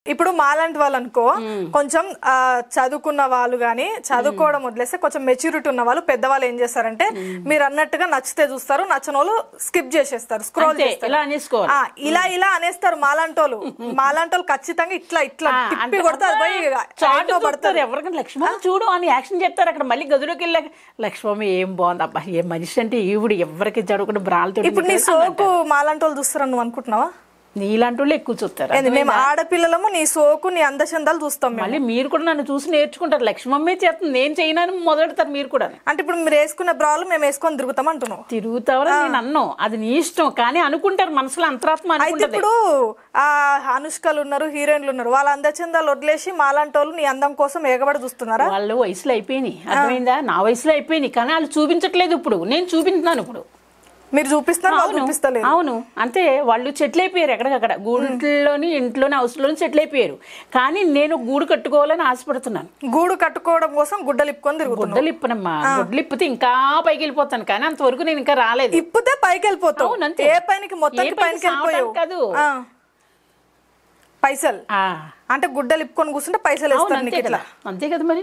ఇప్పుడు మాలాంటి వాళ్ళు అనుకో కొంచెం చదువుకున్న వాళ్ళు గానీ చదువుకోవడం వదిలేస్తే కొంచెం మెచ్యూరిటీ ఉన్న వాళ్ళు పెద్దవాళ్ళు ఏం చేస్తారంటే మీరు అన్నట్టుగా నచ్చితే చూస్తారు, నచ్చని వాళ్ళు స్కిప్ చేసేస్తారు, స్క్రోల్ చేస్తారు, ఇలా ఇలా అనేస్తారు. మాలాంటోళ్ళు ఖచ్చితంగా ఇట్లా ఇట్లా తిప్పి కొడతారు, పడతారు. ఎవరికైనా లక్ష్మమ్మ చూడు అని యాక్షన్ చెప్తారు. అక్కడ మళ్ళీ గదిలోకి వెళ్ళాక లక్ష్మమ్మ ఏం బాగుంది అబ్బా, ఏ మనిషి అంటే ఈవిడ ఎవరికి చదువుకుంటే బ్రాలతో. ఇప్పుడు నీ సోకు మాలాంటోళ్ళు చూస్తారని నువ్వు అనుకుంటున్నావా? నీలాంటి వాళ్ళు ఎక్కువ చూస్తారు. మేము ఆడపిల్లలము నీ సోకు నీ అందచందాలు చూస్తాం. మళ్ళీ మీరు కూడా నన్ను చూసి నేర్చుకుంటారు. లక్ష్మమ్మే చేస్తుంది, నేను చేయనని మొదలెడతారు మీరు కూడా. అంటే ఇప్పుడు మీరు వేసుకున్న బ్రాలు మేము వేసుకొని తిరుగుతాం అంటున్నావు. తిరుగుతావని నేను అన్నాను, అది నీ ఇష్టం. కానీ అనుకుంటారు మనసులో అంతరాత్మ. అయితే ఇప్పుడు ఆ అనుష్కలు ఉన్నారు, హీరోయిన్లు ఉన్నారు, వాళ్ళ అందచందాలు వదిలేసి మాలాంటి వాళ్ళు నీ అందం కోసం ఎగబడి చూస్తున్నారా? వాళ్ళు వయసులో అయిపోయినాయి, అర్థమైందా? నా వయసులో అయిపోయినాయి, కానీ వాళ్ళు చూపించట్లేదు. ఇప్పుడు నేను చూపించున్నాను. ఇప్పుడు మీరు చూపిస్తారు. అవును, అంతే. వాళ్ళు చెట్లు అయిపోయారు ఎక్కడికక్కడ, గూడులోని ఇంట్లోని హౌస్లోని చెట్లు అయిపోయారు. కానీ నేను గూడు కట్టుకోవాలని ఆశపడుతున్నాను. గూడు కట్టుకోవడం కోసం గుడ్డలు ఇప్పుకొని తిరుగుతున్నాను. గుడ్డలు ఇప్పనమ్మా, గుడ్డలు ఇప్పితే ఇంకా పైకి వెళ్ళిపోతాను. కానీ అంతవరకు నేను ఇంకా రాలేదు. ఇప్పితే పైకి వెళ్ళిపోతావు. ఏ పైనకి మొత్తానికి పైకి వెళ్ళిపోయావు కాదు. పైసలు అంటే గుడ్డలు ఇప్పుకొని కూర్చుంటే పైసలు వేస్తారు. అంతే కదా మరి.